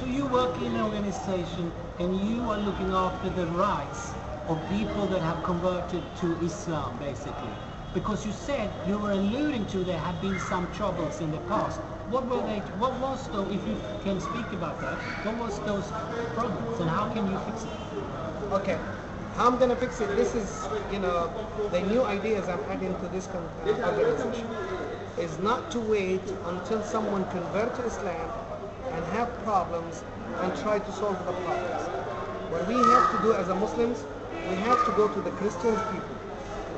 So you work in an organization and you are looking after the rights of people that have converted to Islam, basically. Because you said, you were alluding to there had been some troubles in the past. What were they, what was those, if you can speak about that, what was those problems and how can you fix it? Okay, how I'm gonna fix it, this is, the new ideas I'm adding to this organization is not to wait until someone convert to Islam and have problems and try to solve the problems. What we have to do as a Muslims, we have to go to the Christian people,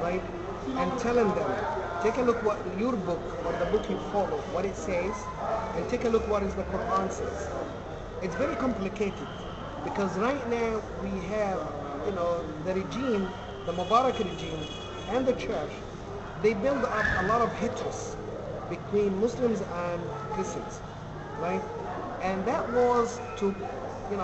right? And telling them, take a look what your book or the book you follow, what it says, and take a look what is the Quran says. It's very complicated because right now we have, the regime, the Mubarak regime and the church, they build up a lot of hatred between Muslims and Christians, right? And that was to,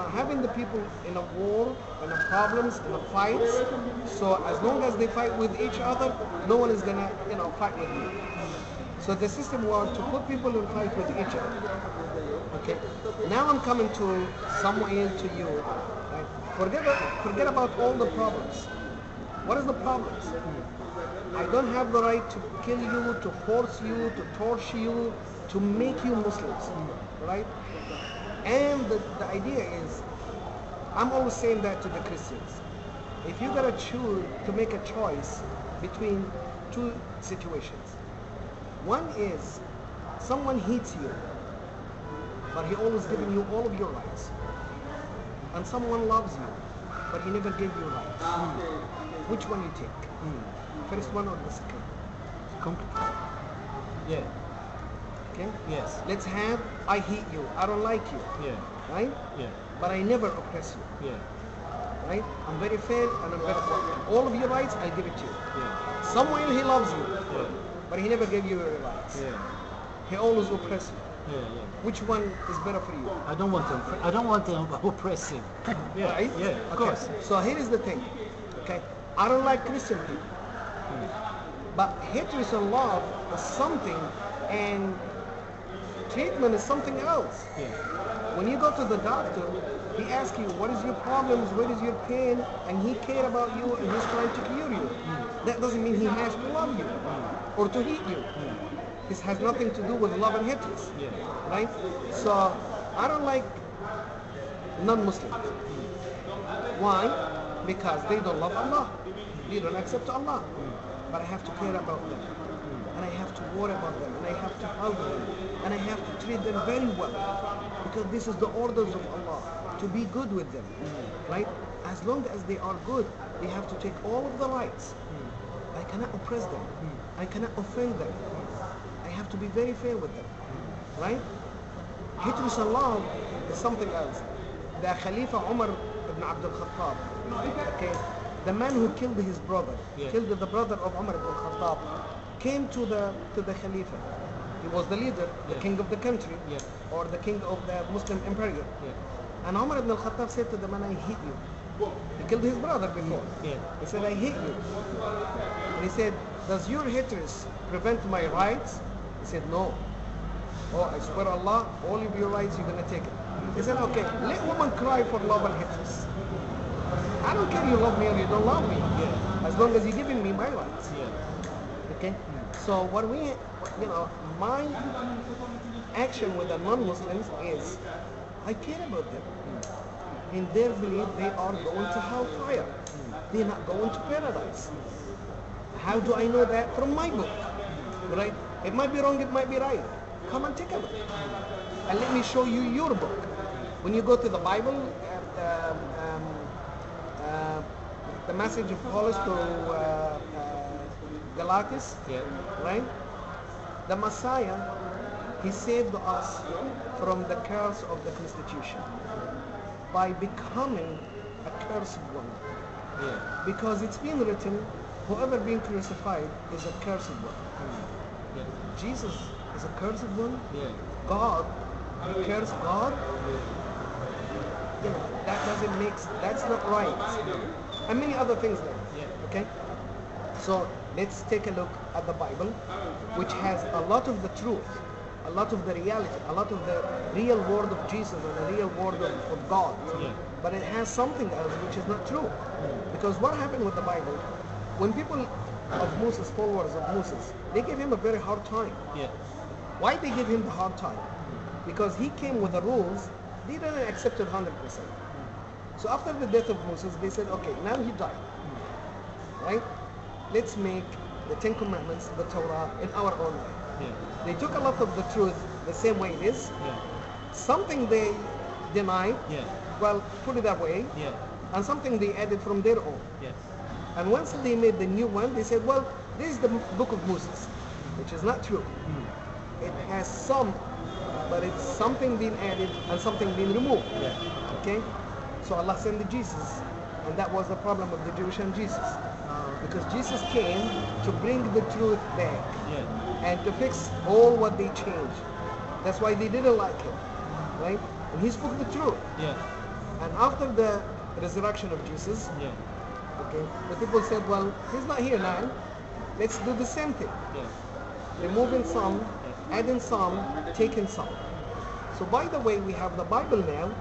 having the people in a war, in a problems, in a fights. So as long as they fight with each other, no one is gonna, fight with you. So the system was to put people in fight with each other. Okay. Now I'm coming to Samuel, to you. Right? Forget about all the problems. What is the problems? I don't have the right to kill you, to force you, to torture you, to make you Muslims, right? And the idea is, I'm always saying that to the Christians. If you gotta choose to make a choice between two situations. One is, someone hates you, but he always giving you all of your rights. And someone loves you, but he never gave you rights. Which one you take? First one or the second? Complicated. Yeah. Okay? Yes. Let's have, I hate you, I don't like you. Yeah. Right? Yeah. But I never oppress you. Yeah. Right? I'm very fair and I'm very fair. All of your rights, I'll give it to you. Yeah. Somewhere he loves you, Yeah. but he never gave you your rights. Yeah. He always oppressed you. Yeah. Yeah. Which one is better for you? I don't want to. I don't want to oppress him. Yeah. Right? Yeah. Of course. So here is the thing. Okay? I don't like Christian people. But hatred and love is something, and treatment is something else. Yeah. When you go to the doctor, he asks you, what is your problems, what is your pain, and he cares about you and he's trying to cure you. That doesn't mean he has to love you or to hate you. This has nothing to do with love and hatred. Yeah. Right? So I don't like non-Muslims. Why? Because they don't love Allah. They don't accept Allah. But I have to care about them. And I have to worry about them. And I have to help them. And I have to treat them very well. Because this is the orders of Allah. To be good with them. Right? As long as they are good, they have to take all of the rights. I cannot oppress them. I cannot offend them. I have to be very fair with them. Right? Hatred and love is something else. The Khalifa Umar ibn Abdul Khattab, okay, the man who killed his brother, killed the brother of Umar ibn Khattab, came to the Khalifa. He was the leader, the king of the country, or the king of the Muslim empire. And Umar ibn Khattab said to the man, I hate you. He killed his brother before. He said, I hate you. And he said, does your hatred prevent my rights? He said, no. Oh, I swear Allah, all of your rights you're going to take it. He said, okay, let woman cry for love and hatred. I don't care you love me or you don't love me. As long as you're giving me my rights. Okay? So what we, my action with the non-Muslims is, I care about them. In their belief, they are going to hellfire. They're not going to paradise. How do I know that? From my book. Right? It might be wrong, it might be right. Come and take a look. And let me show you your book. When you go to the Bible, the message of Paul to Galatis, right? The Messiah, he saved us from the curse of the Constitution by becoming a cursed one. Because it's been written, whoever been crucified is a cursed one. Jesus is a cursed one. God, you curse God. That doesn't make, that's not right. And many other things there. Okay? So let's take a look at the Bible, which has a lot of the truth. a lot of the reality, a lot of the real word of Jesus or the real word of God. Yeah. But it has something else which is not true. Because what happened with the Bible, when people of Moses, followers of Moses, they gave him a very hard time. Yeah. Why they give him the hard time? Because he came with the rules, they didn't accept it 100%. So after the death of Moses, they said, okay, now he died, right? Let's make the Ten Commandments, the Torah, in our own way. Yeah. They took a lot of the truth the same way it is. Yeah. Something they denied, Yeah. well, put it that way, Yeah. and something they added from their own. Yes. And once they made the new one, they said, well, this is the book of Moses, which is not true. It has some, but it's something being added and something being removed. Yeah. Okay? So Allah sent the Jesus, and that was the problem of the Jewish and Jesus. Because Jesus came to bring the truth back Yeah. and to fix all what they changed. That's why they didn't like him, right? And he spoke the truth. Yeah. And after the resurrection of Jesus, Yeah. okay, the people said, well, he's not here now. Let's do the same thing. Yeah. Removing some, adding some, taking some. So by the way, we have the Bible now,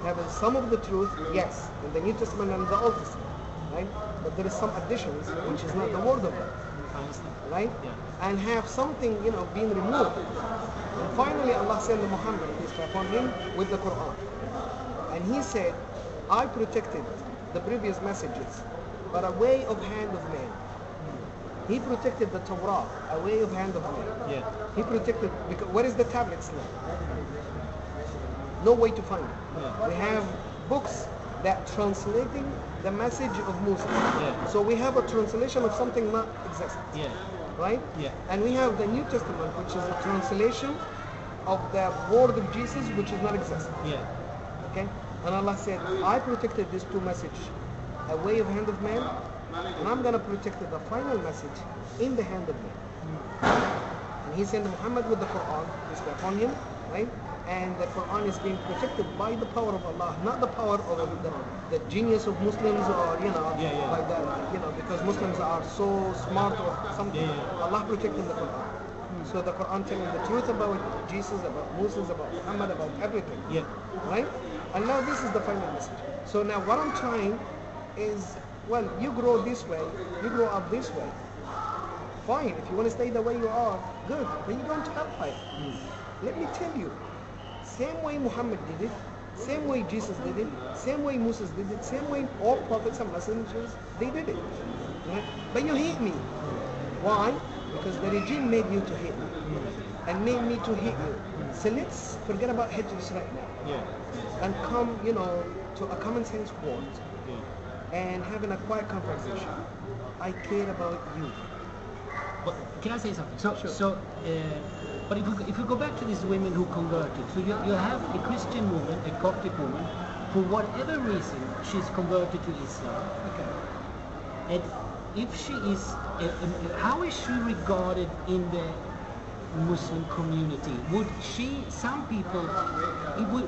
having some of the truth, yes, in the New Testament and the Old Testament, right? But there is some additions, which is not the word of God, I understand. right? Yeah. And have something, being removed. And finally, Allah sent Muhammad, peace be upon him, with the Quran. And he said, I protected the previous messages, but a way of hand of man. He protected the Torah, a way of hand of man. Yeah. He protected, because where is the tablets now? No way to find it. Yeah. We have books that translating the message of Moses. Yeah. So we have a translation of something not existent, Yeah. right? Yeah. And we have the New Testament, which is a translation of the word of Jesus, which is not existent. Yeah. Okay? And Allah said, I protected these two messages, a way of hand of man, and I'm going to protect the final message in the hand of man. And he sent Muhammad with the Quran, peace be upon him, right? And the Quran is being protected by the power of Allah, not the power of the genius of Muslims or, like that, because Muslims are so smart or something. Yeah, yeah. Allah protecting the Quran. So the Quran telling the truth about Jesus, about Moses, about Muhammad, about everything. Yeah. Right? And now this is the final message. So now what I'm trying is, well, you grow this way, you grow up this way. Fine, if you want to stay the way you are, good, but you're going to hellfire. Let me tell you, same way Muhammad did it, same way Jesus did it, same way Moses did it, same way all prophets and messengers, they did it. Right? But you hate me. Why? Because the regime made you to hate me and made me to hate you. So let's forget about hatred right now Yeah. and come, to a common sense word Yeah. and having a quiet conversation. I care about you. But can I say something? So, Sure. but if we go back to these women who converted, so you have a Christian woman, a Coptic woman, for whatever reason she's converted to Islam. Okay. And if she is, how is she regarded in the Muslim community? Would she, some people,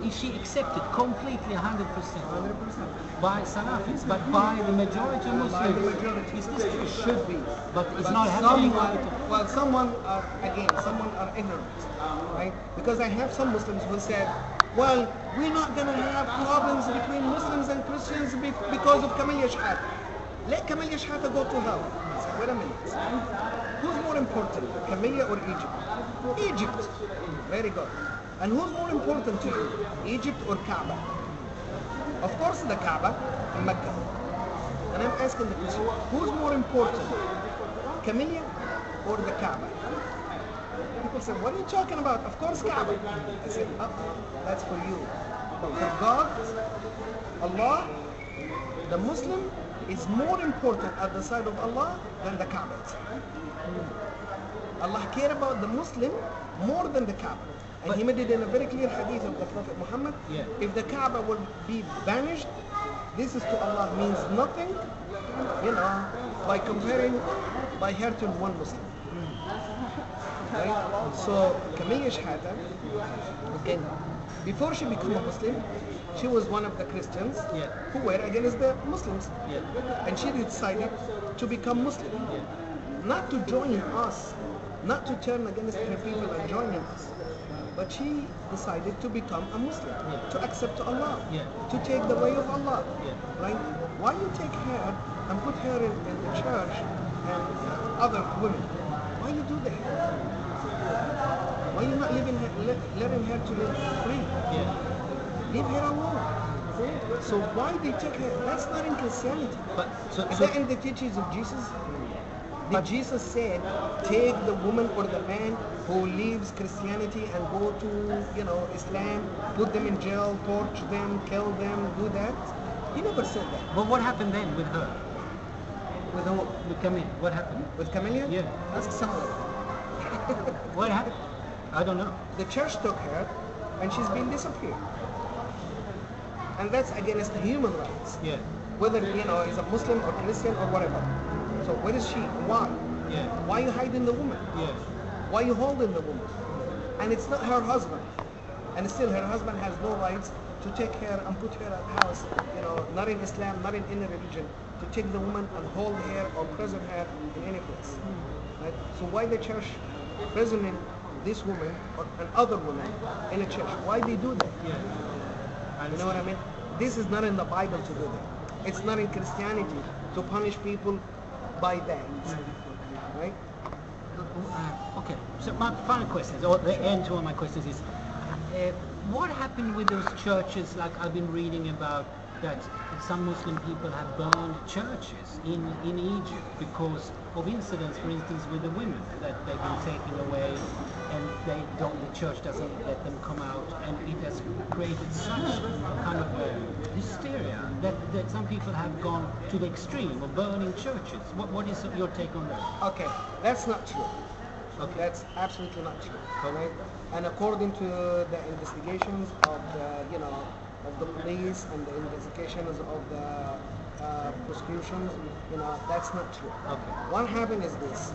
is she accepted completely 100%? 100%. By Salafis, but by the majority of By the Muslims? majority, Is this it true? should be. But it's But not happening. someone are ignorant, right? Because I have some Muslims who said, well, we're not going to have problems between Muslims and Christians because of Kamal Yashhad. Let Kamal Yashhad go to hell. I said, wait a minute. Who's more important, Camellia or Egypt? Egypt. Very good. And who's more important to you, Egypt or Kaaba? Of course the Kaaba in Mecca. And I'm asking the question, who's more important, Camellia or the Kaaba? People say, what are you talking about? Of course Kaaba. I said, that's for you. But for God, Allah, the Muslim is more important at the side of Allah than the Kaaba. Allah cares about the Muslim more than the Kaaba. And he made it in a very clear hadith of the Prophet Muhammad. Yeah. If the Kaaba will be banished, this is to Allah means nothing, by comparing, by hurting one Muslim. Right? So, Kamiyya Shahada, again, before she became a Muslim, she was one of the Christians who were against the Muslims. And she decided to become Muslim. Not to join us, not to turn against her people and join us, but she decided to become a Muslim, to accept Allah, Yeah. to take the way of Allah. Yeah. Right? Why you take her and put her in the church and other women? Why you do that? Why you not letting her to live free? Yeah. Leave her alone. So why they take her? That's not in Christianity. But Is that in the teachings of Jesus? Did Jesus said, take the woman or the man who leaves Christianity and go to, Islam, put them in jail, torture them, kill them, do that? He never said that. But what happened then with her? With who? With Camille? What happened? With Camellia? Yeah. Ask someone. What happened? I don't know. The church took her and she's been disappeared. And that's against the human rights. Yeah. Whether, is a Muslim or Christian or whatever. So where is she? Why? Yeah. Why you hiding the woman? Yeah. Why you holding the woman? And it's not her husband. And still her husband has no rights to take her and put her at house, not in Islam, not in any religion, to take the woman and hold her or prison her in any place. Right? So why the church prisoning this woman or another woman in a church? Why they do that? Yeah. You know what I mean? This is not in the Bible to do that. It's not in Christianity to punish people by that. Right? Okay, so my final questions, or the end to all my questions is, what happened with those churches, like I've been reading about, that some Muslim people have burned churches in Egypt because of incidents, for instance, with the women, that they've been taken away and the church doesn't let them come out, and it has created such kind of hysteria that some people have gone to the extreme of burning churches. What is your take on that? Okay, that's not true. Okay. That's absolutely not true. Right? And according to the investigations of the police and the investigations of the prosecutions, that's not true. Okay. What happened is this: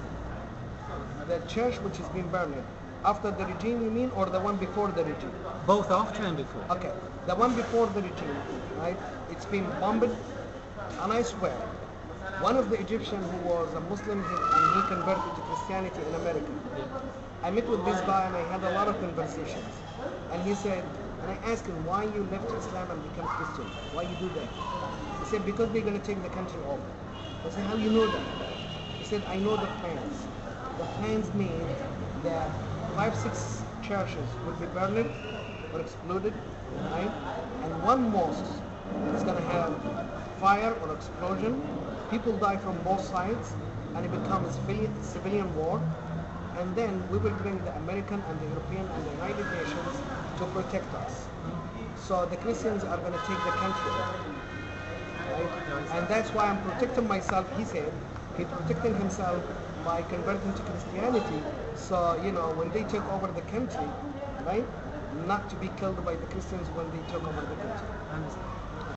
the church which has been burned after the regime, you mean, or the one before the regime? Both after and before. Okay, the one before the regime, right? It's been bombed, and I swear, one of the Egyptians who was a Muslim and he converted to Christianity in America. I met with this guy and I had a lot of conversations. And he said, and I asked him, why you left Islam and become Christian? Why you do that? He said, because they're going to take the country over. I said, how you know that? He said, I know the plans. The plans mean that 5-6 churches will be burned or exploded, right? And one mosque is going to have fire or explosion. People die from both sides, and it becomes civilian war. And then we will bring the American and the European and the United Nations to protect us. So the Christians are going to take the country, right? And that's why I'm protecting myself. He said he's protecting himself by converting to Christianity. So when they take over the country, right, not to be killed by the Christians when they took over the country. I understand.